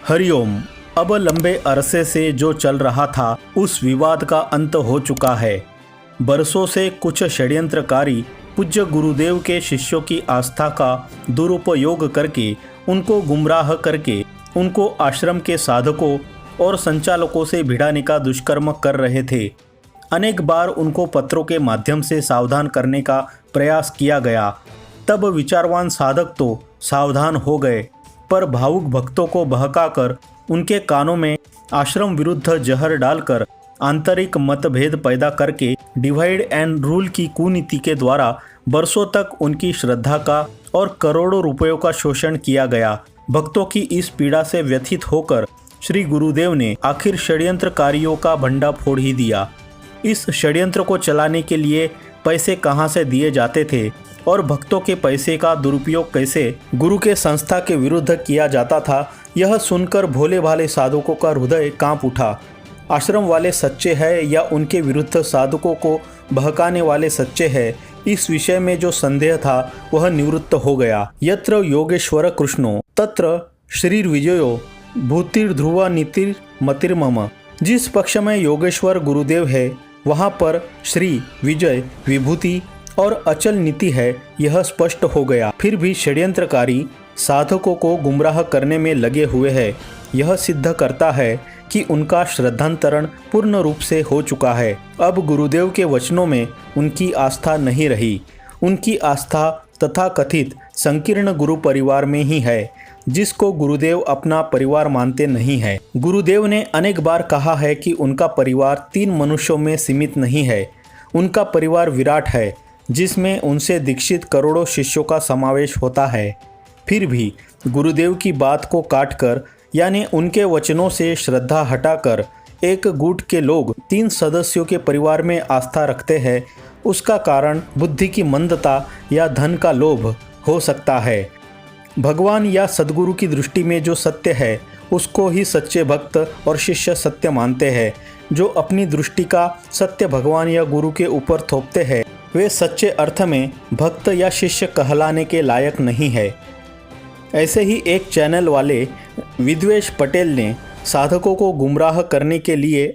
हरिओम। अब लंबे अरसे से जो चल रहा था उस विवाद का अंत हो चुका है। बरसों से कुछ षड्यंत्रकारी पूज्य गुरुदेव के शिष्यों की आस्था का दुरुपयोग करके, उनको गुमराह करके, उनको आश्रम के साधकों और संचालकों से भिड़ाने का दुष्कर्म कर रहे थे। अनेक बार उनको पत्रों के माध्यम से सावधान करने का प्रयास किया गया। तब विचारवान साधक तो सावधान हो गए, पर भावुक भक्तों को बहकाकर उनके कानों में आश्रम विरुद्ध जहर डालकर आंतरिक मतभेद पैदा करके डिवाइड एंड रूल की कुनीति के द्वारा बरसों तक उनकी श्रद्धा का और करोड़ों रुपयों का शोषण किया गया। भक्तों की इस पीड़ा से व्यथित होकर श्री गुरुदेव ने आखिर षड्यंत्रकारियों का भंडा फोड़ ही दिया। इस षड्यंत्र को चलाने के लिए पैसे कहाँ से दिए जाते थे और भक्तों के पैसे का दुरुपयोग कैसे गुरु के संस्था के विरुद्ध किया जाता था, यह सुनकर भोले भाले साधकों का हृदय कांप उठा। आश्रम वाले सच्चे हैं या उनके विरुद्ध साधकों को बहकाने वाले सच्चे हैं, इस विषय में जो संदेह था वह निवृत्त हो गया। यत्र योगेश्वर कृष्णो तत्र श्रीर्विजयो भूतिर्ध्रुव नीतिर्मतिर्मम। जिस पक्ष में योगेश्वर गुरुदेव है वहाँ पर श्री, विजय, विभूति और अचल नीति है, यह स्पष्ट हो गया। फिर भी षड्यंत्रकारी साधकों को गुमराह करने में लगे हुए हैं। यह सिद्ध करता है कि उनका श्रद्धांतरण पूर्ण रूप से हो चुका है। अब गुरुदेव के वचनों में उनकी आस्था नहीं रही। उनकी आस्था तथा कथित संकीर्ण गुरु परिवार में ही है, जिसको गुरुदेव अपना परिवार मानते नहीं है। गुरुदेव ने अनेक बार कहा है कि उनका परिवार 3 मनुष्यों में सीमित नहीं है। उनका परिवार विराट है, जिसमें उनसे दीक्षित करोड़ों शिष्यों का समावेश होता है। फिर भी गुरुदेव की बात को काटकर, यानी उनके वचनों से श्रद्धा हटाकर एक गुट के लोग 3 सदस्यों के परिवार में आस्था रखते हैं। उसका कारण बुद्धि की मंदता या धन का लोभ हो सकता है। भगवान या सद्गुरु की दृष्टि में जो सत्य है उसको ही सच्चे भक्त और शिष्य सत्य मानते हैं। जो अपनी दृष्टि का सत्य भगवान या गुरु के ऊपर थोपते हैं वे सच्चे अर्थ में भक्त या शिष्य कहलाने के लायक नहीं है। ऐसे ही एक चैनल वाले विद्वेश पटेल ने साधकों को गुमराह करने के लिए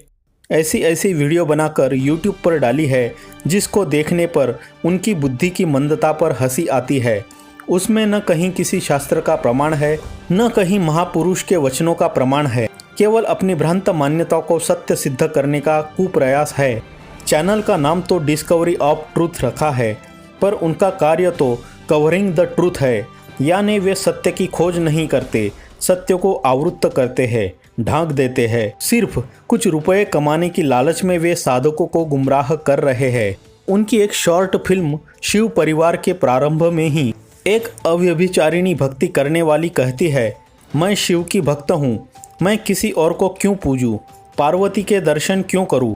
ऐसी वीडियो बनाकर यूट्यूब पर डाली है, जिसको देखने पर उनकी बुद्धि की मंदता पर हंसी आती है। उसमें न कहीं किसी शास्त्र का प्रमाण है, न कहीं महापुरुष के वचनों का प्रमाण है। केवल अपनी भ्रांत मान्यताओं को सत्य सिद्ध करने का कुप्रयास है। चैनल का नाम तो डिस्कवरी ऑफ ट्रूथ रखा है, पर उनका कार्य तो कवरिंग द ट्रूथ है। यानी वे सत्य की खोज नहीं करते, सत्य को आवृत्त करते हैं, ढांक देते हैं। सिर्फ कुछ रुपए कमाने की लालच में वे साधकों को गुमराह कर रहे हैं। उनकी एक शॉर्ट फिल्म शिव परिवार के प्रारंभ में ही एक अव्यभिचारिणी भक्ति करने वाली कहती है, मैं शिव की भक्त हूँ, मैं किसी और को क्यों पूजूं, पार्वती के दर्शन क्यों करूं,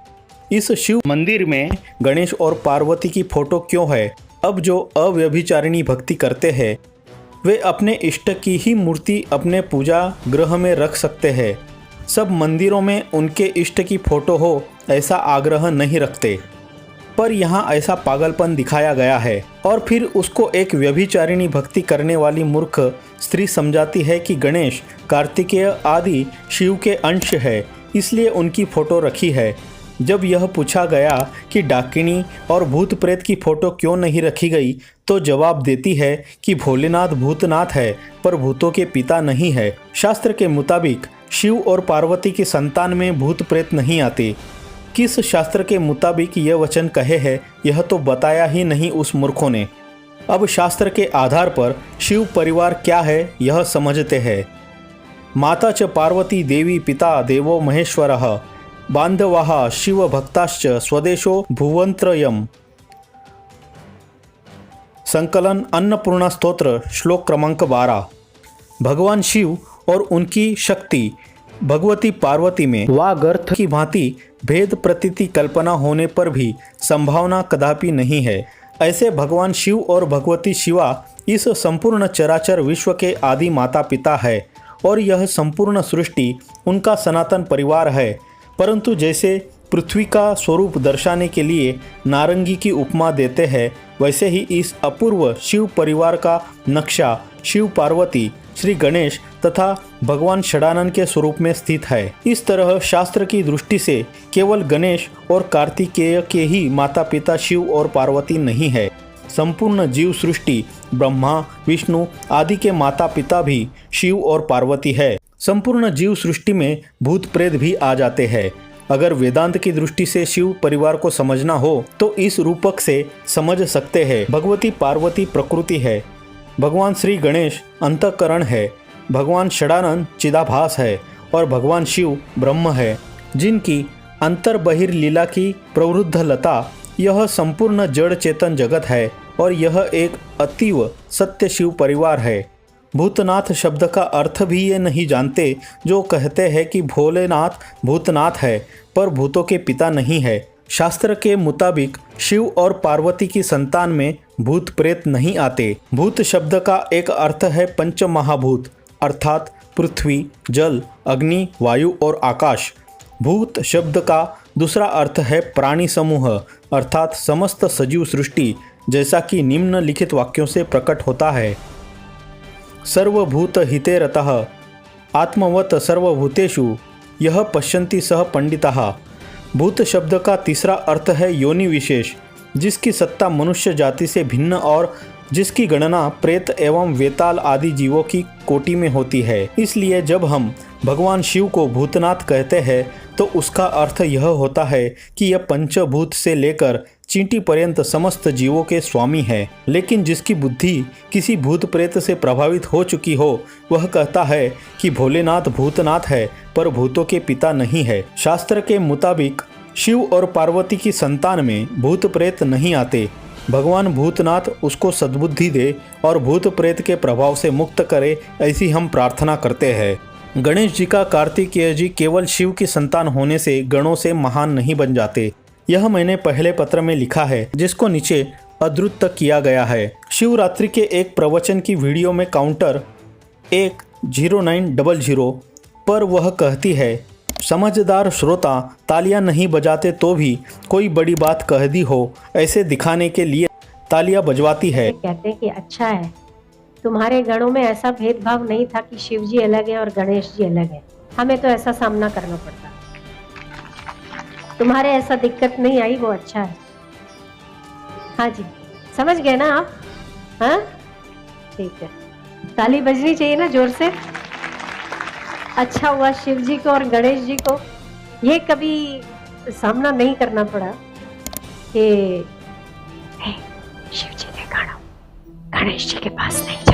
इस शिव मंदिर में गणेश और पार्वती की फोटो क्यों है। अब जो अव्यभिचारिणी भक्ति करते हैं वे अपने इष्ट की ही मूर्ति अपने पूजा गृह में रख सकते हैं। सब मंदिरों में उनके इष्ट की फोटो हो ऐसा आग्रह नहीं रखते, पर यहाँ ऐसा पागलपन दिखाया गया है। और फिर उसको एक व्यभिचारिणी भक्ति करने वाली मूर्ख स्त्री समझाती है कि गणेश, कार्तिकेय आदि शिव के अंश है, इसलिए उनकी फोटो रखी है। जब यह पूछा गया कि डाकिनी और भूत प्रेत की फोटो क्यों नहीं रखी गई, तो जवाब देती है कि भोलेनाथ भूतनाथ है, पर भूतों के पिता नहीं है। शास्त्र के मुताबिक शिव और पार्वती की संतान में भूत प्रेत नहीं आते। किस शास्त्र के मुताबिक यह वचन कहे है, यह तो बताया ही नहीं उस मूर्खों ने। अब शास्त्र के आधार पर शिव परिवार क्या है यह समझते हैं। माता च पार्वती देवी, पिता देवो महेश्वरः, बांधवाः शिव भक्ताश्च स्वदेशो भुवंत्रयम्। संकलन अन्नपूर्णा स्तोत्र श्लोक क्रमांक 12। भगवान शिव और उनकी शक्ति भगवती पार्वती में वागर्थ की भांति भेद प्रतीति कल्पना होने पर भी संभावना कदापि नहीं है। ऐसे भगवान शिव और भगवती शिवा इस संपूर्ण चराचर विश्व के आदि माता पिता है और यह संपूर्ण सृष्टि उनका सनातन परिवार है। परंतु जैसे पृथ्वी का स्वरूप दर्शाने के लिए नारंगी की उपमा देते हैं, वैसे ही इस अपूर्व शिव परिवार का नक्शा शिव पार्वती श्री गणेश तथा भगवान षडानन के स्वरूप में स्थित है। इस तरह शास्त्र की दृष्टि से केवल गणेश और कार्तिकेय के ही माता पिता शिव और पार्वती नहीं है। संपूर्ण जीव सृष्टि ब्रह्मा, विष्णु आदि के माता पिता भी शिव और पार्वती है। संपूर्ण जीव सृष्टि में भूत प्रेत भी आ जाते हैं। अगर वेदांत की दृष्टि से शिव परिवार को समझना हो तो इस रूपक से समझ सकते हैं। भगवती पार्वती प्रकृति है, भगवान श्री गणेश अंतःकरण है, भगवान षडानंद चिदाभास है और भगवान शिव ब्रह्म है, जिनकी अंतर बहिर्लीला की प्रवृद्ध लता यह संपूर्ण जड़ चेतन जगत है और यह एक अतीव सत्य शिव परिवार है। भूतनाथ शब्द का अर्थ भी ये नहीं जानते जो कहते हैं कि भोलेनाथ भूतनाथ है पर भूतों के पिता नहीं है। शास्त्र के मुताबिक शिव और पार्वती की संतान में भूत प्रेत नहीं आते। भूत शब्द का एक अर्थ है पंच महाभूत अर्थात पृथ्वी, जल, अग्नि, वायु और आकाश। भूत शब्द का दूसरा अर्थ है प्राणी समूह अर्थात समस्त सजीव सृष्टि, जैसा कि निम्नलिखित वाक्यों से प्रकट होता है। सर्वभूत हिते रतः आत्मवत सर्वभूतेषु यह पश्यन्ति सह पंडितः। भूत शब्द का तीसरा अर्थ है योनि विशेष, जिसकी सत्ता मनुष्य जाति से भिन्न और जिसकी गणना प्रेत एवं वेताल आदि जीवों की कोटि में होती है। इसलिए जब हम भगवान शिव को भूतनाथ कहते हैं तो उसका अर्थ यह होता है कि यह पंचभूत से लेकर चींटी पर्यंत समस्त जीवों के स्वामी है। लेकिन जिसकी बुद्धि किसी भूत प्रेत से प्रभावित हो चुकी हो वह कहता है कि भोलेनाथ भूतनाथ है पर भूतों के पिता नहीं है। शास्त्र के मुताबिक शिव और पार्वती की संतान में भूत प्रेत नहीं आते। भगवान भूतनाथ उसको सद्बुद्धि दे और भूत प्रेत के प्रभाव से मुक्त करे, ऐसी हम प्रार्थना करते हैं। गणेश जी का कार्तिकेय जी केवल शिव की संतान होने से गणों से महान नहीं बन जाते। यह मैंने पहले पत्र में लिखा है, जिसको नीचे अद्रुत किया गया है। शिवरात्रि के एक प्रवचन की वीडियो में काउंटर 10900 पर वह कहती है, समझदार श्रोता तालियां नहीं बजाते तो भी कोई बड़ी बात कह दी हो ऐसे दिखाने के लिए तालियां बजवाती है। कहते हैं कि अच्छा है तुम्हारे गणों में ऐसा भेदभाव नहीं था कि शिव जी अलग है और गणेश जी अलग है। हमें तो ऐसा सामना करना पड़ता, तुम्हारे ऐसा दिक्कत नहीं आई, वो अच्छा है। हाँ जी, समझ गए ना आप? हाँ ठीक है, ताली बजनी चाहिए ना जोर से। अच्छा हुआ शिव जी को और गणेश जी को ये कभी सामना नहीं करना पड़ा कि शिव जी ने कहा गणेश जी के पास नहीं जाओ।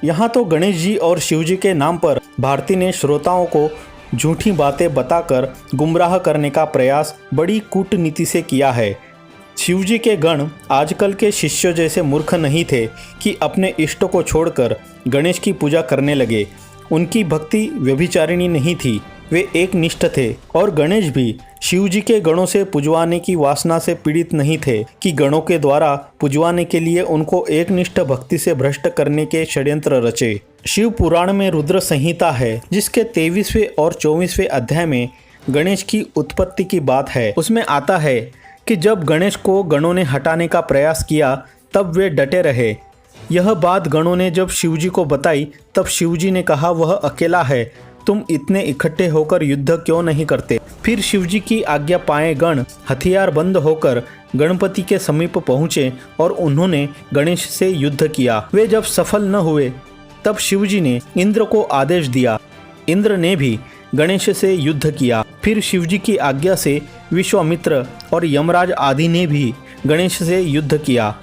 यहाँ तो गणेश जी और शिव जी के नाम पर भारती ने श्रोताओं को झूठी बातें बताकर गुमराह करने का प्रयास बड़ी कूटनीति से किया है। शिवजी के गण आजकल के शिष्यों जैसे मूर्ख नहीं थे कि अपने इष्ट को छोड़कर गणेश की पूजा करने लगे। उनकी भक्ति व्यभिचारिणी नहीं थी, वे एक निष्ठ थे। और गणेश भी शिवजी के गणों से पुजवाने की वासना से पीड़ित नहीं थे कि गणों के द्वारा पुजवाने के लिए उनको एक निष्ठ भक्ति से भ्रष्ट करने के षड्यंत्र रचे। शिव पुराण में रुद्र संहिता है, जिसके 23वें और 24वें अध्याय में गणेश की उत्पत्ति की बात है। उसमें आता है कि जब गणेश को गणों ने हटाने का प्रयास किया तब वे डटे रहे। यह बात गणों ने जब शिवजी को बताई तब शिवजी ने कहा वह अकेला है, तुम इतने इकट्ठे होकर युद्ध क्यों नहीं करते। फिर शिवजी की आज्ञा पाए गण हथियार बंद होकर गणपति के समीप पहुँचे और उन्होंने गणेश से युद्ध किया। वे जब सफल न हुए तब शिवजी ने इंद्र को आदेश दिया। इंद्र ने भी गणेश से युद्ध किया। फिर शिवजी की आज्ञा से विश्वामित्र और यमराज आदि ने भी गणेश से युद्ध किया।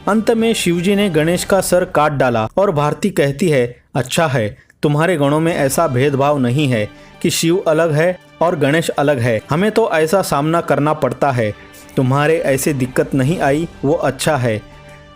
अंत में शिवजी ने गणेश का सर काट डाला। और भारती कहती है, अच्छा है तुम्हारे गणों में ऐसा भेदभाव नहीं है कि शिव अलग है और गणेश अलग है। हमें तो ऐसा सामना करना पड़ता है, तुम्हारे ऐसे दिक्कत नहीं आई, वो अच्छा है।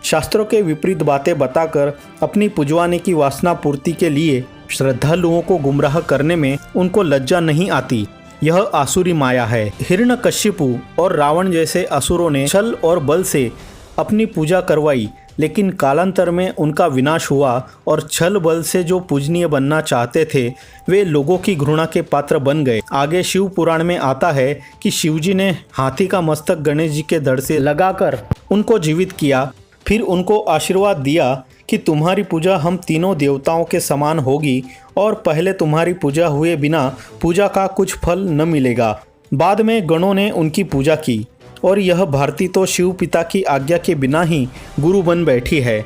शास्त्रों के विपरीत बातें बताकर अपनी पुजवाने की वासना पूर्ति के लिए श्रद्धालुओं को गुमराह करने में उनको लज्जा नहीं आती। यह आसुरी माया है। हिरण्यकश्यपु और रावण जैसे असुरों ने छल और बल से अपनी पूजा करवाई, लेकिन कालांतर में उनका विनाश हुआ और छल बल से जो पूजनीय बनना चाहते थे वे लोगों की घृणा के पात्र बन गए। आगे शिव पुराण में आता है कि शिवजी ने हाथी का मस्तक गणेश जी के धड़ से लगाकर उनको जीवित किया। फिर उनको आशीर्वाद दिया कि तुम्हारी पूजा हम तीनों देवताओं के समान होगी और पहले तुम्हारी पूजा हुए बिना पूजा का कुछ फल न मिलेगा। बाद में गणों ने उनकी पूजा की और यह भारती तो शिव पिता की आज्ञा के बिना ही गुरु बन बैठी है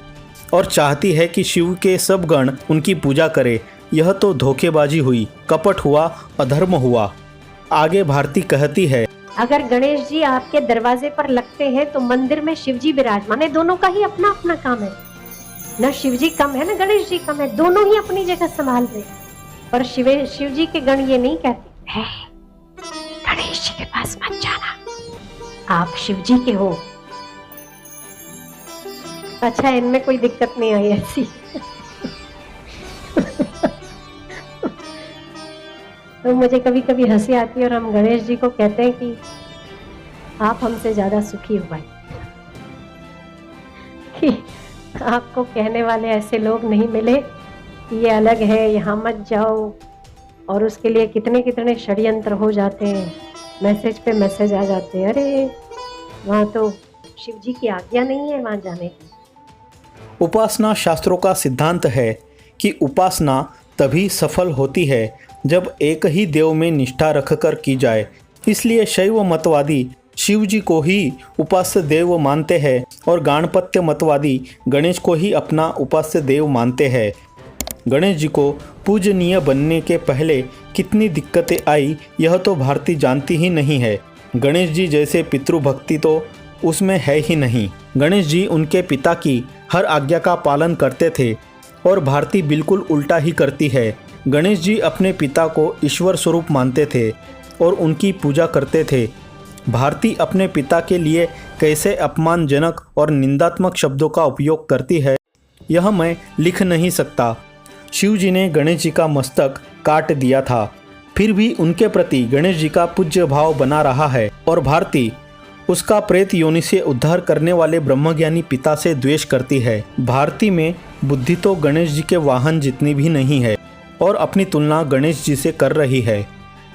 और चाहती है कि शिव के सब गण उनकी पूजा करे। यह तो धोखेबाजी हुई, कपट हुआ, अधर्म हुआ। आगे भारती कहती है, अगर गणेश जी आपके दरवाजे पर लगते हैं तो मंदिर में शिव जी विराजमान है। दोनों का ही अपना अपना काम है, न शिव जी कम है न गणेश जी कम है, दोनों ही अपनी जगह संभाल रहे। पर शिव जी के गण ये नहीं कहते है गणेश जी के पास मत जाना, आप शिव जी के हो। अच्छा, इनमें कोई दिक्कत नहीं आई ऐसी। तो मुझे कभी कभी हंसी आती है और हम गणेश जी को कहते हैं कि आप हमसे ज्यादा सुखी हो भाई, कि आपको कहने वाले ऐसे लोग नहीं मिले कि ये अलग है, यहाँ मत जाओ, और उसके लिए कितने कितने षड्यंत्र हो जाते हैं, मैसेज पे मैसेज आ जाते हैं, अरे वहाँ तो शिव जी की आज्ञा नहीं है वहाँ जाने की। उपासना शास्त्रों का सिद्धांत है कि उपासना तभी सफल होती है जब एक ही देव में निष्ठा रखकर की जाए। इसलिए शैव मतवादी शिव जी को ही उपास्य देव मानते हैं और गाणपत्य मतवादी गणेश को ही अपना उपास्य देव मानते हैं। गणेश जी को पूजनीय बनने के पहले कितनी दिक्कतें आई यह तो भारती जानती ही नहीं है। गणेश जी जैसे पितृभक्ति तो उसमें है ही नहीं। गणेश जी उनके पिता की हर आज्ञा का पालन करते थे और भारती बिल्कुल उल्टा ही करती है। गणेश जी अपने पिता को ईश्वर स्वरूप मानते थे और उनकी पूजा करते थे। भारती अपने पिता के लिए कैसे अपमानजनक और निंदात्मक शब्दों का उपयोग करती है यह मैं लिख नहीं सकता। शिव जी ने गणेश जी का मस्तक काट दिया था, फिर भी उनके प्रति गणेश जी का पूज्य भाव बना रहा है और भारती उसका प्रेत योनि से उद्धार करने वाले ब्रह्मज्ञानी पिता से द्वेष करती है। भारती में बुद्धि तो गणेश जी के वाहन जितनी भी नहीं है और अपनी तुलना गणेश जी से कर रही है।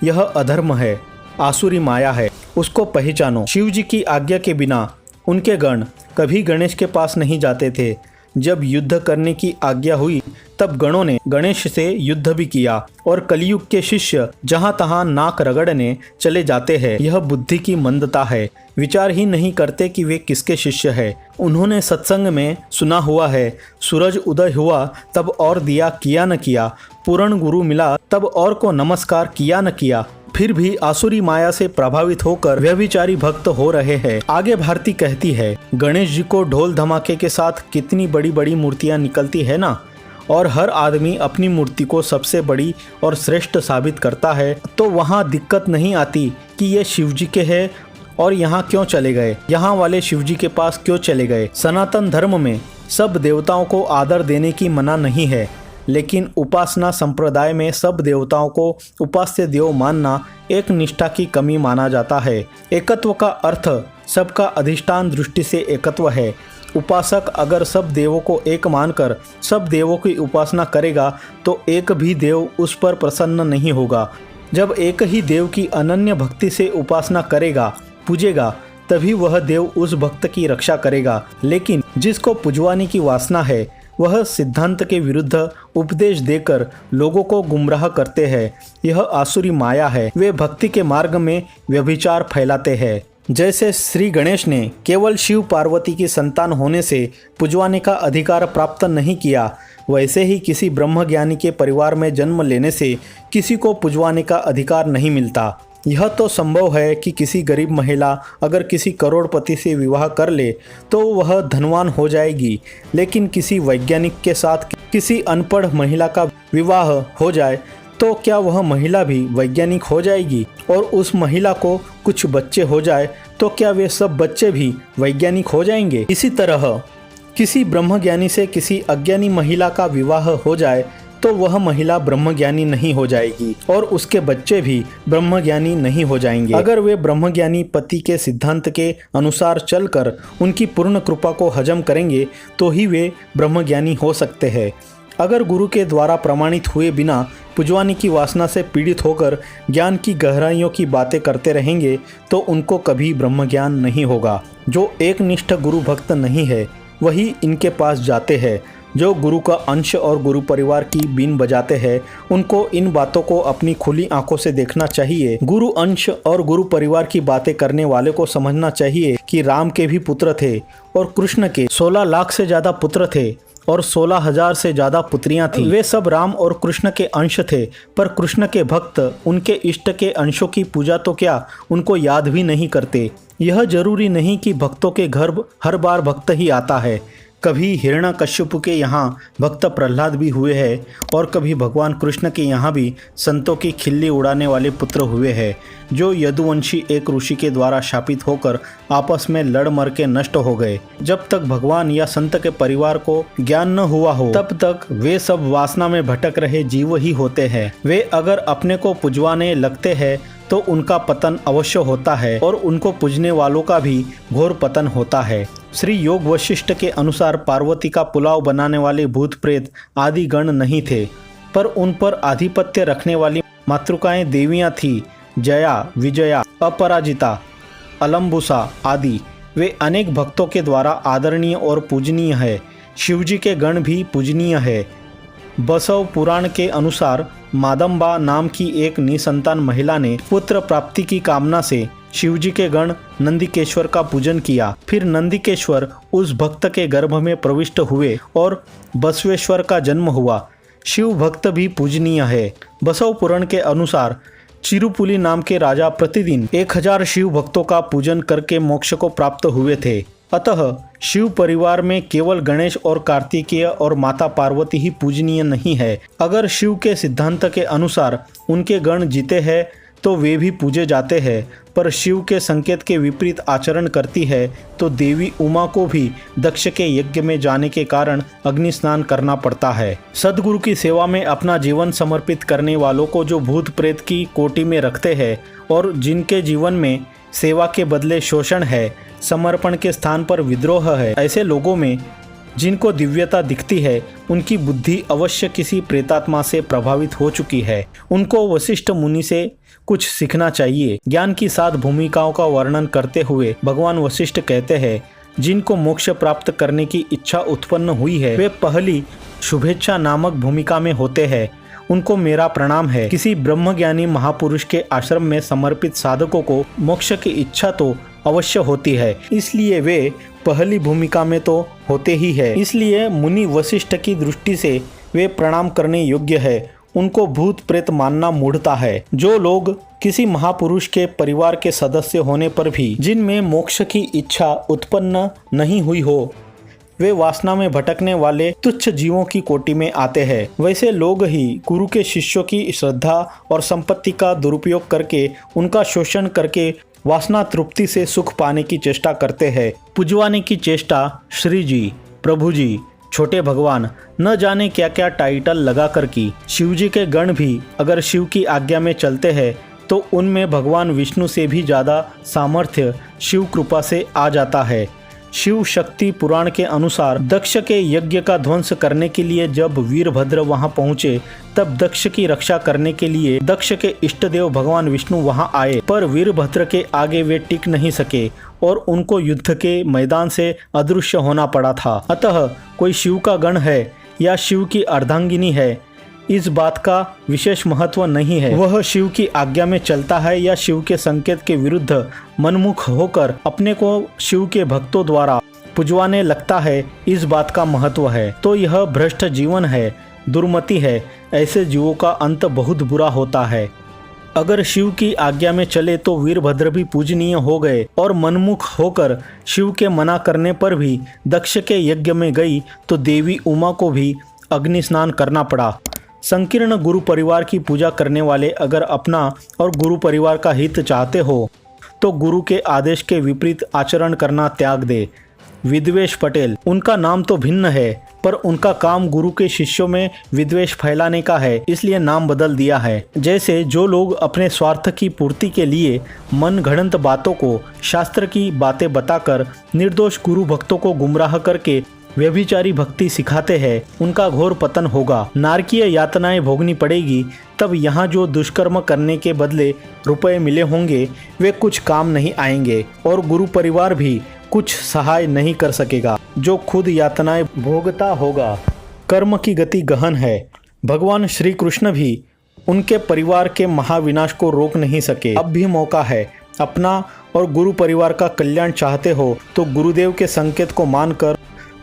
यह अधर्म है, आसुरी माया है, उसको पहचानो। शिव जी की आज्ञा के बिना उनके गण कभी गणेश के पास नहीं जाते थे। जब युद्ध करने की आज्ञा हुई तब गणों ने गणेश से युद्ध भी किया और कलयुग के शिष्य जहां तहां नाक रगड़ने चले जाते हैं। यह बुद्धि की मंदता है, विचार ही नहीं करते कि वे किसके शिष्य हैं। उन्होंने सत्संग में सुना हुआ है, सूरज उदय हुआ तब और दिया किया न किया, पूर्ण गुरु मिला तब और को नमस्कार किया न किया। फिर भी आसुरी माया से प्रभावित होकर व्यभिचारी भक्त हो रहे हैं। आगे भारती कहती है, गणेश जी को ढोल धमाके के साथ कितनी बड़ी बड़ी मूर्तियां निकलती है ना, और हर आदमी अपनी मूर्ति को सबसे बड़ी और श्रेष्ठ साबित करता है, तो वहाँ दिक्कत नहीं आती कि ये शिव जी के हैं और यहाँ क्यों चले गए, यहाँ वाले शिव जी के पास क्यों चले गए। सनातन धर्म में सब देवताओं को आदर देने की मना नहीं है, लेकिन उपासना संप्रदाय में सब देवताओं को उपास्य देव मानना एक निष्ठा की कमी माना जाता है। एकत्व का अर्थ सबका अधिष्ठान दृष्टि से एकत्व है। उपासक अगर सब देवों को एक मानकर सब देवों की उपासना करेगा तो एक भी देव उस पर प्रसन्न नहीं होगा। जब एक ही देव की अनन्य भक्ति से उपासना करेगा, पूजेगा, तभी वह देव उस भक्त की रक्षा करेगा। लेकिन जिसको पुजवाने की वासना है वह सिद्धांत के विरुद्ध उपदेश देकर लोगों को गुमराह करते हैं। यह आसुरी माया है। वे भक्ति के मार्ग में व्यभिचार फैलाते हैं। जैसे श्री गणेश ने केवल शिव पार्वती की संतान होने से पुजवाने का अधिकार प्राप्त नहीं किया, वैसे ही किसी ब्रह्मज्ञानी के परिवार में जन्म लेने से किसी को पुजवाने का अधिकार नहीं मिलता। यह तो संभव है कि किसी गरीब महिला अगर किसी करोड़पति से विवाह कर ले तो वह धनवान हो जाएगी, लेकिन किसी वैज्ञानिक के साथ किसी अनपढ़ महिला का विवाह हो जाए तो क्या वह महिला भी वैज्ञानिक हो जाएगी? और उस महिला को कुछ बच्चे हो जाए तो क्या वे सब बच्चे भी वैज्ञानिक हो जाएंगे? इसी तरह किसी ब्रह्मज्ञानी से किसी अज्ञानी महिला का विवाह हो जाए तो वह महिला ब्रह्मज्ञानी नहीं हो जाएगी और उसके बच्चे भी ब्रह्मज्ञानी नहीं हो जाएंगे। अगर वे ब्रह्मज्ञानी पति के सिद्धांत के अनुसार चलकर उनकी पूर्ण कृपा को हजम करेंगे तो ही वे ब्रह्मज्ञानी हो सकते हैं। अगर गुरु के द्वारा प्रमाणित हुए बिना पुजवाने की वासना से पीड़ित होकर ज्ञान की गहराइयों की बातें करते रहेंगे तो उनको कभी ब्रह्मज्ञान नहीं होगा। जो एकनिष्ठ गुरु भक्त नहीं है वही इनके पास जाते हैं। जो गुरु का अंश और गुरु परिवार की बीन बजाते हैं, उनको इन बातों को अपनी खुली आंखों से देखना चाहिए। गुरु अंश और गुरु परिवार की बातें करने वाले को समझना चाहिए कि राम के भी पुत्र थे और कृष्ण के 16 लाख से ज़्यादा पुत्र थे और 16,000 से ज़्यादा पुत्रियां थीं। वे सब राम और कृष्ण के अंश थे, पर कृष्ण के भक्त उनके इष्ट के अंशों की पूजा तो क्या, उनको याद भी नहीं करते। यह जरूरी नहीं कि भक्तों के घर हर बार भक्त ही आता है। कभी हिरण्यकश्यप के यहाँ भक्त प्रहलाद भी हुए हैं और कभी भगवान कृष्ण के यहाँ भी संतों की खिल्ली उड़ाने वाले पुत्र हुए हैं, जो यदुवंशी एक ऋषि के द्वारा शापित होकर आपस में लड़ मर के नष्ट हो गए। जब तक भगवान या संत के परिवार को ज्ञान न हुआ हो, तब तक वे सब वासना में भटक रहे जीव ही होते हैं। वे अगर अपने को पुजवाने लगते हैं तो उनका पतन अवश्य होता है और उनको पूजने वालों का भी घोर पतन होता है। श्री योग वशिष्ठ के अनुसार पार्वती का पुलाव बनाने वाले भूत प्रेत आदि गण नहीं थे, पर उन पर आधिपत्य रखने वाली मातृकाएं देवियां थी, जया, विजया, अपराजिता, अलम्बुसा आदि। वे अनेक भक्तों के द्वारा आदरणीय और पूजनीय है। शिवजी के गण भी पूजनीय है। बसव पुराण के अनुसार मादम्बा नाम की एक निसंतान महिला ने पुत्र प्राप्ति की कामना से शिवजी के गण नंदिकेश्वर का पूजन किया। फिर नंदिकेश्वर उस भक्त के गर्भ में प्रविष्ट हुए और बसवेश्वर का जन्म हुआ। शिव भक्त भी पूजनीय है। बसव पुराण के अनुसार चिरुपुली नाम के राजा प्रतिदिन 1000 शिव भक्तों का पूजन करके मोक्ष को प्राप्त हुए थे। अतः शिव परिवार में केवल गणेश और कार्तिकेय और माता पार्वती ही पूजनीय नहीं है। अगर शिव के सिद्धांत के अनुसार उनके गण जीते हैं तो वे भी पूजे जाते हैं, पर शिव के संकेत के विपरीत आचरण करती है तो देवी उमा को भी दक्ष के यज्ञ में जाने के कारण अग्नि स्नान करना पड़ता है। सदगुरु की सेवा में अपना जीवन समर्पित करने वालों को जो भूत प्रेत की कोटि में रखते हैं और जिनके जीवन में सेवा के बदले शोषण है, समर्पण के स्थान पर विद्रोह है, ऐसे लोगों में जिनको दिव्यता दिखती है, उनकी बुद्धि अवश्य किसी प्रेतात्मा से प्रभावित हो चुकी है। उनको वशिष्ठ मुनि से कुछ सीखना चाहिए। ज्ञान की 7 भूमिकाओं का वर्णन करते हुए भगवान वशिष्ठ कहते हैं, जिनको मोक्ष प्राप्त करने की इच्छा उत्पन्न हुई है, वे पहली शुभेच्छा नामक भूमिका में होते हैं। उनको मेरा प्रणाम है। किसी ब्रह्मज्ञानी महापुरुष के आश्रम में समर्पित साधकों को मोक्ष की इच्छा तो अवश्य होती है, इसलिए वे पहली भूमिका में तो होते ही है। इसलिए मुनि वशिष्ठ की दृष्टि से वे प्रणाम करने योग्य है। उनको भूत प्रेत मानना मूढ़ता है। जो लोग किसी महापुरुष के परिवार के सदस्य होने पर भी जिनमें मोक्ष की इच्छा उत्पन्न नहीं हुई हो, वे वासना में भटकने वाले तुच्छ जीवों की कोटि में आते हैं। वैसे लोग ही गुरु के शिष्यों की श्रद्धा और संपत्ति का दुरुपयोग करके उनका शोषण करके वासना तृप्ति से सुख पाने की चेष्टा करते हैं। पुजवाने की चेष्टा श्री जी, प्रभु जी, छोटे भगवान, न जाने क्या क्या टाइटल लगा कर की। शिव जी के गण भी अगर शिव की आज्ञा में चलते हैं तो उनमें भगवान विष्णु से भी ज़्यादा सामर्थ्य शिव कृपा से आ जाता है। शिव शक्ति पुराण के अनुसार दक्ष के यज्ञ का ध्वंस करने के लिए जब वीरभद्र वहां पहुंचे, तब दक्ष की रक्षा करने के लिए दक्ष के इष्ट देव भगवान विष्णु वहां आए, पर वीरभद्र के आगे वे टिक नहीं सके और उनको युद्ध के मैदान से अदृश्य होना पड़ा था। अतः कोई शिव का गण है या शिव की अर्धांगिनी है, इस बात का विशेष महत्व नहीं है। वह शिव की आज्ञा में चलता है या शिव के संकेत के विरुद्ध मनमुख होकर अपने को शिव के भक्तों द्वारा पुजवाने लगता है, इस बात का महत्व है। तो यह भ्रष्ट जीवन है, दुर्मति है। ऐसे जीवों का अंत बहुत बुरा होता है। अगर शिव की आज्ञा में चले तो वीरभद्र भी पूजनीय हो गए और मनमुख होकर शिव के मना करने पर भी दक्ष के यज्ञ में गई तो देवी उमा को भी अग्नि स्नान करना पड़ा। संकीर्ण गुरु परिवार की पूजा करने वाले अगर अपना और गुरु परिवार का हित चाहते हो तो गुरु के आदेश के विपरीत आचरण करना त्याग दे। विद्वेष पटेल, उनका नाम तो भिन्न है, पर उनका काम गुरु के शिष्यों में विद्वेष फैलाने का है, इसलिए नाम बदल दिया है। जैसे जो लोग अपने स्वार्थ की पूर्ति के लिए मन घड़ंत बातों को, शास्त्र की बातें बताकर निर्दोष गुरु भक्तों को गुमराह करके व्यभिचारी भक्ति सिखाते हैं, उनका घोर पतन होगा। नारकीय यातनाएं भोगनी पड़ेगी। तब यहाँ जो दुष्कर्म करने के बदले रुपए मिले होंगे वे कुछ काम नहीं आएंगे और गुरु परिवार भी कुछ सहाय नहीं कर सकेगा, जो खुद यातनाएं भोगता होगा। कर्म की गति गहन है। भगवान श्री कृष्ण भी उनके परिवार के महाविनाश को रोक नहीं सके। अब भी मौका है। अपना और गुरु परिवार का कल्याण चाहते हो तो गुरुदेव के संकेत को मानकर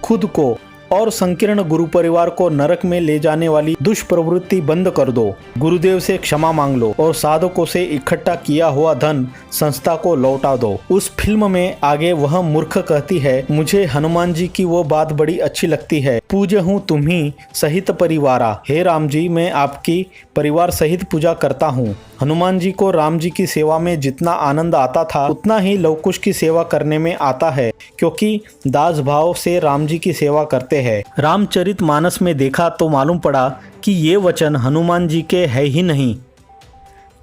खुद को और संकीर्ण गुरु परिवार को नरक में ले जाने वाली दुष्प्रवृत्ति बंद कर दो। गुरुदेव से क्षमा मांग लो और साधकों से इकट्ठा किया हुआ धन संस्था को लौटा दो। उस फिल्म में आगे वह मूर्ख कहती है, मुझे हनुमान जी की वो बात बड़ी अच्छी लगती है, पूज्य हूँ तुम्ही सहित परिवारा। हे राम जी, मैं आपकी परिवार सहित पूजा करता हूँ। हनुमान जी को राम जी की सेवा में जितना आनंद आता था उतना ही लवकुश की सेवा करने में आता है, क्योंकि दास भाव से राम जी की सेवा करते हैं। रामचरितमानस में देखा तो मालूम पड़ा कि ये वचन हनुमान जी के है ही नहीं,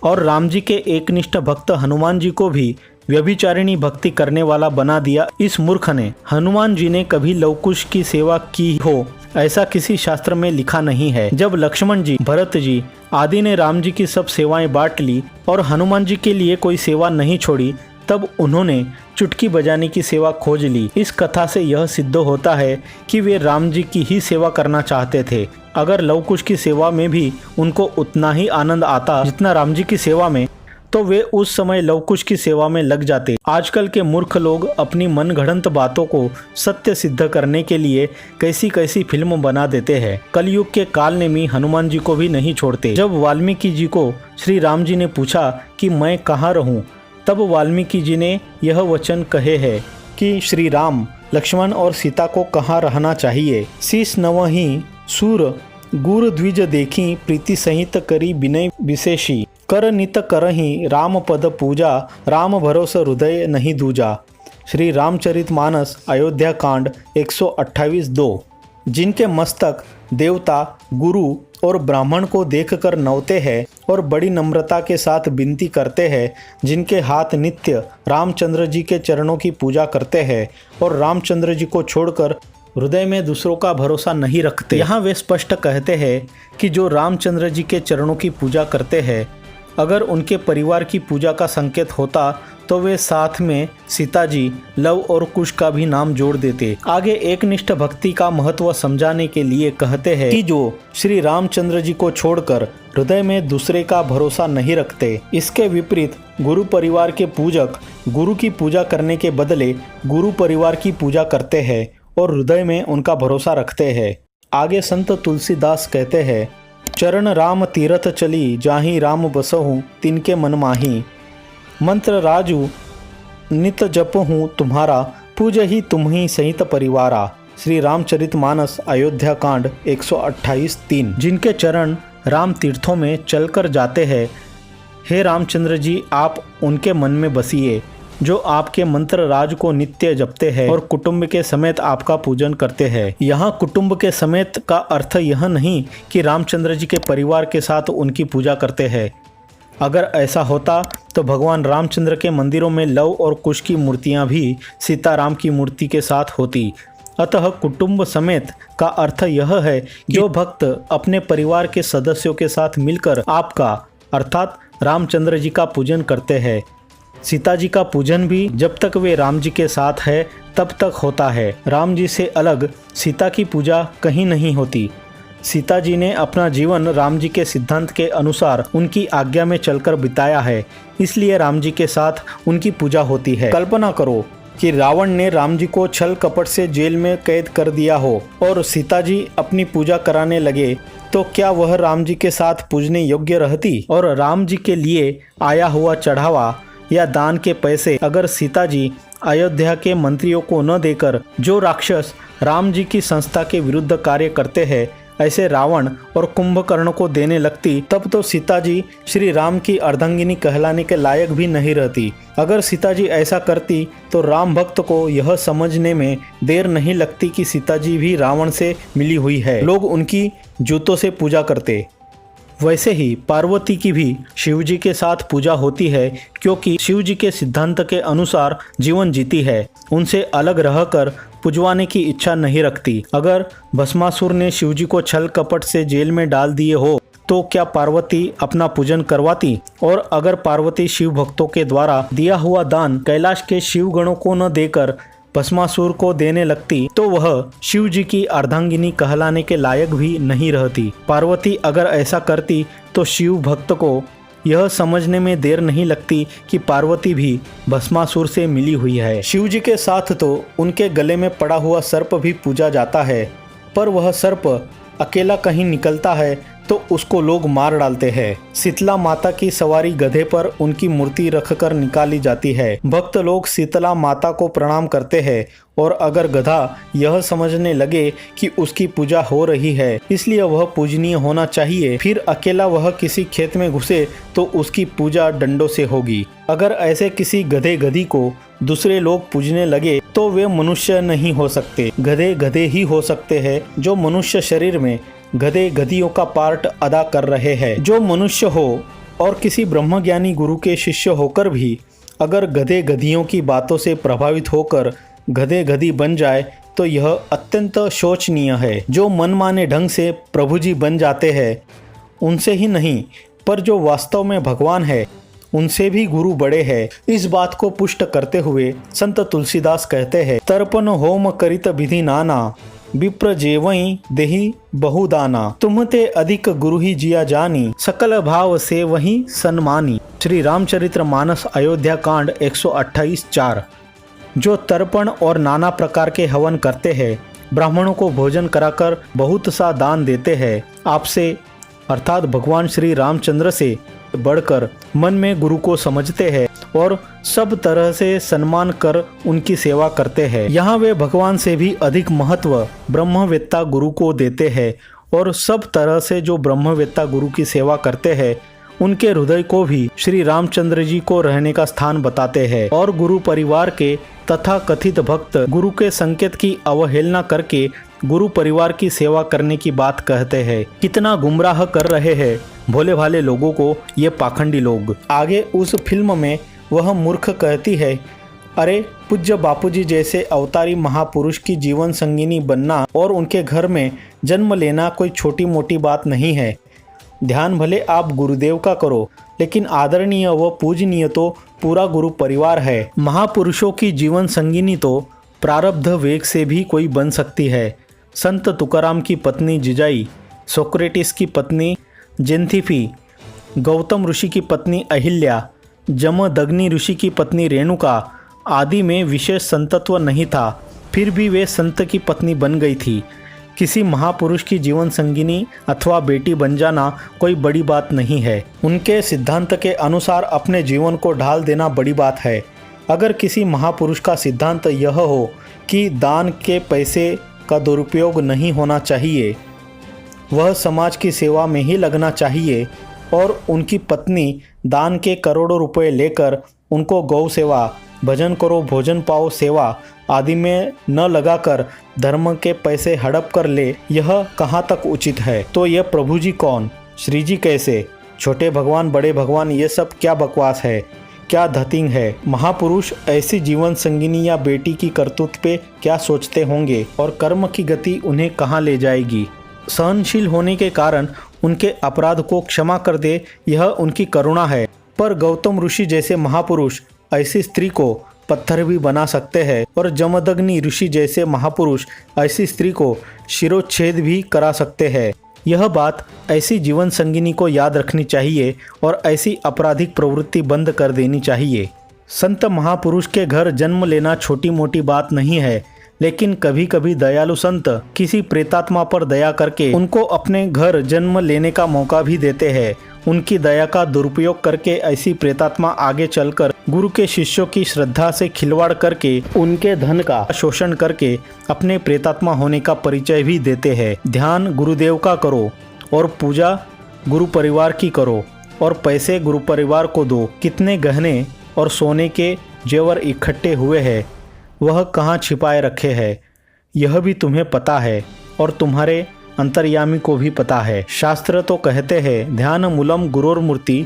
और राम जी के एकनिष्ठ भक्त हनुमान जी को भी व्यभिचारिणी भक्ति करने वाला बना दिया इस मूर्ख ने। हनुमान जी ने कभी लवकुश की सेवा की हो ऐसा किसी शास्त्र में लिखा नहीं है। जब लक्ष्मण जी, भरत जी आदि ने राम जी की सब सेवाएं बांट ली और हनुमान जी के लिए कोई सेवा नहीं छोड़ी, तब उन्होंने चुटकी बजाने की सेवा खोज ली। इस कथा से यह सिद्ध होता है कि वे राम जी की ही सेवा करना चाहते थे। अगर लवकुश की सेवा में भी उनको उतना ही आनंद आता जितना राम जी की सेवा में, तो वे उस समय लवकुश की सेवा में लग जाते। आजकल के मूर्ख लोग अपनी मनगढ़ंत बातों को सत्य सिद्ध करने के लिए कैसी कैसी फिल्म बना देते हैं। कलयुग के कालनेमी हनुमान जी को भी नहीं छोड़ते। जब वाल्मीकि जी को श्री राम जी ने पूछा कि मैं कहाँ रहूं, तब वाल्मीकि जी ने यह वचन कहे हैं कि श्री राम, लक्ष्मण और सीता को कहाँ रहना चाहिए। शीस नवहि सूर गुर द्विज देखी, प्रीति सहित करी विनय विशेषी। कर नित करहि राम पद पूजा, राम भरोस हृदय नहीं दूजा। श्री रामचरितमानस अयोध्या कांड 128:2। जिनके मस्तक देवता, गुरु और ब्राह्मण को देखकर नवते हैं और बड़ी नम्रता के साथ विनती करते हैं, जिनके हाथ नित्य रामचंद्र जी के चरणों की पूजा करते हैं और रामचंद्र जी को छोड़कर हृदय में दूसरों का भरोसा नहीं रखते। यहाँ वे स्पष्ट कहते हैं कि जो रामचंद्र जी के चरणों की पूजा करते हैं, अगर उनके परिवार की पूजा का संकेत होता तो वे साथ में सीता जी, लव और कुश का भी नाम जोड़ देते। आगे एकनिष्ठ भक्ति का महत्व समझाने के लिए कहते हैं कि जो श्री रामचंद्र जी को छोड़कर हृदय में दूसरे का भरोसा नहीं रखते, इसके विपरीत गुरु परिवार के पूजक गुरु की पूजा करने के बदले गुरु परिवार की पूजा करते हैं और हृदय में उनका भरोसा रखते हैं। आगे संत तुलसीदास कहते हैं, चरण राम तीरथ चली, जाहि राम बसहु तिनके मन माही। मंत्र राजू नित जप हूँ तुम्हारा, पूज ही तुम ही सहित परिवारा। श्री रामचरितमानस अयोध्या कांड 128:3। जिनके चरण राम तीर्थों में चलकर जाते हैं, हे रामचंद्र जी, आप उनके मन में बसिए, जो आपके मंत्र राज को नित्य जपते हैं और कुटुंब के समेत आपका पूजन करते हैं। यहाँ कुटुंब के समेत का अर्थ यह नहीं कि रामचंद्र जी के परिवार के साथ उनकी पूजा करते हैं। अगर ऐसा होता तो भगवान रामचंद्र के मंदिरों में लव और कुश की मूर्तियाँ भी सीताराम की मूर्ति के साथ होती। अतः कुटुंब समेत का अर्थ यह है कि जो भक्त अपने परिवार के सदस्यों के साथ मिलकर आपका अर्थात रामचंद्र जी का पूजन करते हैं। सीता जी का पूजन भी जब तक वे राम जी के साथ है तब तक होता है। राम जी से अलग सीता की पूजा कहीं नहीं होती। सीता जी ने अपना जीवन राम जी के सिद्धांत के अनुसार उनकी आज्ञा में चलकर बिताया है, इसलिए राम जी के साथ उनकी पूजा होती है। कल्पना करो कि रावण ने राम जी को छल कपट से जेल में कैद कर दिया हो और सीता जी अपनी पूजा कराने लगे, तो क्या वह राम जी के साथ पूजने योग्य रहती? और राम जी के लिए आया हुआ चढ़ावा या दान के पैसे अगर सीता जी अयोध्या के मंत्रियों को न देकर जो राक्षस राम जी की संस्था के विरुद्ध कार्य करते हैं ऐसे रावण और कुंभकर्ण को देने लगती, तब तो सीता जी श्री राम की अर्धांगिनी कहलाने के लायक भी नहीं रहती। अगर सीता जी ऐसा करती तो राम भक्त को यह समझने में देर नहीं लगती कि सीता जी भी रावण से मिली हुई है। लोग उनकी जूतों से पूजा करते। वैसे ही पार्वती की भी शिव जी के साथ पूजा होती है, क्योंकि शिव जी के सिद्धांत के अनुसार जीवन जीती है, उनसे अलग रहकर पुजवाने की इच्छा नहीं रखती। अगर भस्मासुर ने शिव जी को छल कपट से जेल में डाल दिए हो तो क्या पार्वती अपना पूजन करवाती? और अगर पार्वती शिव भक्तों के द्वारा दिया हुआ दान कैलाश के शिव गणों को न देकर भस्मासुर को देने लगती तो वह शिव जी की अर्धांगिनी कहलाने के लायक भी नहीं रहती। पार्वती अगर ऐसा करती तो शिव भक्त को यह समझने में देर नहीं लगती कि पार्वती भी भस्मासुर से मिली हुई है। शिव जी के साथ तो उनके गले में पड़ा हुआ सर्प भी पूजा जाता है, पर वह सर्प अकेला कहीं निकलता है तो उसको लोग मार डालते हैं। शीतला माता की सवारी गधे पर उनकी मूर्ति रखकर निकाली जाती है। भक्त लोग शीतला माता को प्रणाम करते हैं और अगर गधा यह समझने लगे कि उसकी पूजा हो रही है इसलिए वह पूजनीय होना चाहिए, फिर अकेला वह किसी खेत में घुसे तो उसकी पूजा डंडों से होगी। अगर ऐसे किसी गधे गधी को दूसरे लोग पूजने लगे तो वे मनुष्य नहीं हो सकते, गधे गधे ही हो सकते हैं जो मनुष्य शरीर में गधे गधियों का पार्ट अदा कर रहे हैं। जो मनुष्य हो और किसी ब्रह्मज्ञानी गुरु के शिष्य होकर भी अगर गधे गधियों की बातों से प्रभावित होकर गधे गधी बन जाए तो यह अत्यंत शोचनीय है। जो मनमाने ढंग से प्रभु जी बन जाते हैं उनसे ही नहीं, पर जो वास्तव में भगवान है उनसे भी गुरु बड़े हैं। इस बात को पुष्ट करते हुए संत तुलसीदास कहते हैं, तर्पण होम करित विधि नाना, विप्र जेवई देहि बहुदाना, तुमते अधिक गुरु ही जिया जानी, सकल भाव से वही सन्मानी। श्री रामचरित्र मानस अयोध्या कांड 128:4। जो तर्पण और नाना प्रकार के हवन करते हैं, ब्राह्मणों को भोजन कराकर बहुत सा दान देते हैं, आपसे अर्थात भगवान श्री रामचंद्र से बढ़कर मन में गुरु को समझते हैं और सब तरह से सम्मान कर उनकी सेवा करते हैं। यहाँ वे भगवान से भी अधिक महत्व ब्रह्मवेत्ता गुरु को देते हैं और सब तरह से जो ब्रह्मवेत्ता गुरु की सेवा करते हैं उनके हृदय को भी श्री रामचंद्र जी को रहने का स्थान बताते हैं और गुरु परिवार के तथा कथित भक्त गुरु के संकेत की अवहेलना करके गुरु परिवार की सेवा करने की बात कहते हैं। कितना गुमराह कर रहे हैं भोले भाले लोगों को ये पाखंडी लोग। आगे उस फिल्म में वह मूर्ख कहती है, अरे पूज्य बापूजी जैसे अवतारी महापुरुष की जीवन संगिनी बनना और उनके घर में जन्म लेना कोई छोटी मोटी बात नहीं है। ध्यान भले आप गुरुदेव का करो, लेकिन आदरणीय व पूजनीय तो पूरा गुरु परिवार है। महापुरुषों की जीवन संगिनी तो प्रारब्ध वेग से भी कोई बन सकती है। संत तुकाराम की पत्नी जिजाई, सोक्रेटिस की पत्नी जेंथिफी, गौतम ऋषि की पत्नी अहिल्या, जमदग्नि ऋषि की पत्नी रेणुका आदि में विशेष संतत्व नहीं था, फिर भी वे संत की पत्नी बन गई थी। किसी महापुरुष की जीवन संगिनी अथवा बेटी बन जाना कोई बड़ी बात नहीं है। उनके सिद्धांत के अनुसार अपने जीवन को ढाल देना बड़ी बात है। अगर किसी महापुरुष का सिद्धांत यह हो कि दान के पैसे का दुरुपयोग नहीं होना चाहिए, वह समाज की सेवा में ही लगना चाहिए और उनकी पत्नी दान के करोड़ों रुपए लेकर उनको गौ सेवा, भजन करो भोजन पाओ सेवा आदि में न लगाकर धर्म के पैसे हड़प कर ले, यह कहाँ तक उचित है। तो यह प्रभु जी कौन, श्री जी कैसे, छोटे भगवान बड़े भगवान, ये सब क्या बकवास है, क्या धतिंग है। महापुरुष ऐसी जीवन संगिनी या बेटी की करतूत पे क्या सोचते होंगे और कर्म की गति उन्हें कहाँ ले जाएगी। सहनशील होने के कारण उनके अपराध को क्षमा कर दे, यह उनकी करुणा है। पर गौतम ऋषि जैसे महापुरुष ऐसी स्त्री को पत्थर भी बना सकते हैं और जमदग्नि ऋषि जैसे महापुरुष ऐसी स्त्री को शिरोच्छेद भी करा सकते हैं। यह बात ऐसी जीवन संगिनी को याद रखनी चाहिए और ऐसी आपराधिक प्रवृत्ति बंद कर देनी चाहिए। संत महापुरुष के घर जन्म लेना छोटी मोटी बात नहीं है, लेकिन कभी कभी दयालु संत किसी प्रेतात्मा पर दया करके उनको अपने घर जन्म लेने का मौका भी देते हैं। उनकी दया का दुरुपयोग करके ऐसी प्रेतात्मा आगे चलकर गुरु के शिष्यों की श्रद्धा से खिलवाड़ करके उनके धन का शोषण करके अपने प्रेतात्मा होने का परिचय भी देते हैं। ध्यान गुरुदेव का करो और पूजा गुरु परिवार की करो और पैसे गुरु परिवार को दो। कितने गहने और सोने के जेवर इकट्ठे हुए हैं, वह कहाँ छिपाए रखे हैं, यह भी तुम्हें पता है और तुम्हारे अंतर्यामी को भी पता है। शास्त्र तो कहते हैं, ध्यान मूलम गुरोर मूर्ति,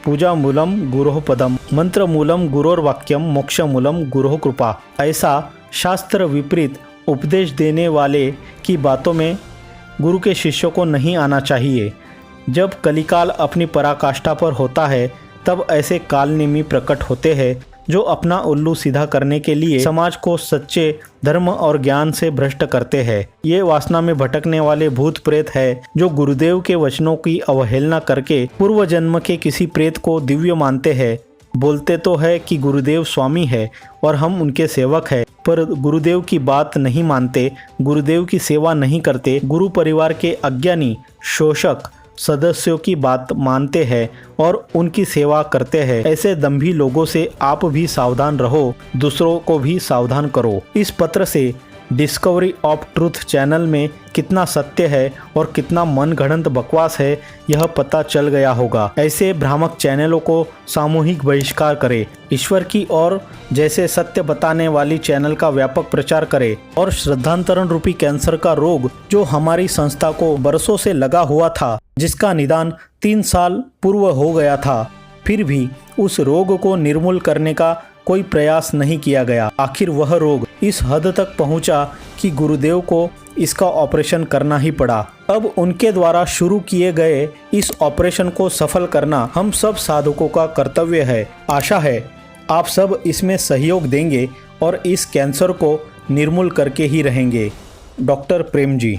पूजा मूलम गुरोह पदम, मंत्र मूलम गुरोर वाक्यम, मोक्ष मूलम गुरोह कृपा। ऐसा शास्त्र विपरीत उपदेश देने वाले की बातों में गुरु के शिष्यों को नहीं आना चाहिए। जब कलिकाल अपनी पराकाष्ठा पर होता है तब ऐसे कालनेमी प्रकट होते हैं जो अपना उल्लू सीधा करने के लिए समाज को सच्चे धर्म और ज्ञान से भ्रष्ट करते हैं। ये वासना में भटकने वाले भूत प्रेत है जो गुरुदेव के वचनों की अवहेलना करके पूर्व जन्म के किसी प्रेत को दिव्य मानते हैं। बोलते तो है कि गुरुदेव स्वामी है और हम उनके सेवक हैं, पर गुरुदेव की बात नहीं मानते, गुरुदेव की सेवा नहीं करते, गुरु परिवार के अज्ञानी शोषक सदस्यों की बात मानते हैं और उनकी सेवा करते हैं। ऐसे दंभी लोगों से आप भी सावधान रहो, दूसरों को भी सावधान करो। इस पत्र से डिस्कवरी ऑफ ट्रूथ चैनल में कितना सत्य है और कितना मनगढ़ंत बकवास है यह पता चल गया होगा। ऐसे भ्रामक चैनलों को सामूहिक बहिष्कार करे, ईश्वर की और जैसे सत्य बताने वाली चैनल का व्यापक प्रचार करे और श्रद्धांतरण रूपी कैंसर का रोग जो हमारी संस्था को बरसों से लगा हुआ था, जिसका निदान 3 साल पूर्व हो गया था, फिर भी उस रोग को निर्मूल करने का कोई प्रयास नहीं किया गया। आखिर वह रोग इस हद तक पहुंचा कि गुरुदेव को इसका ऑपरेशन करना ही पड़ा। अब उनके द्वारा शुरू किए गए इस ऑपरेशन को सफल करना हम सब साधकों का कर्तव्य है। आशा है आप सब इसमें सहयोग देंगे और इस कैंसर को निर्मूल करके ही रहेंगे। डॉक्टर प्रेम जी।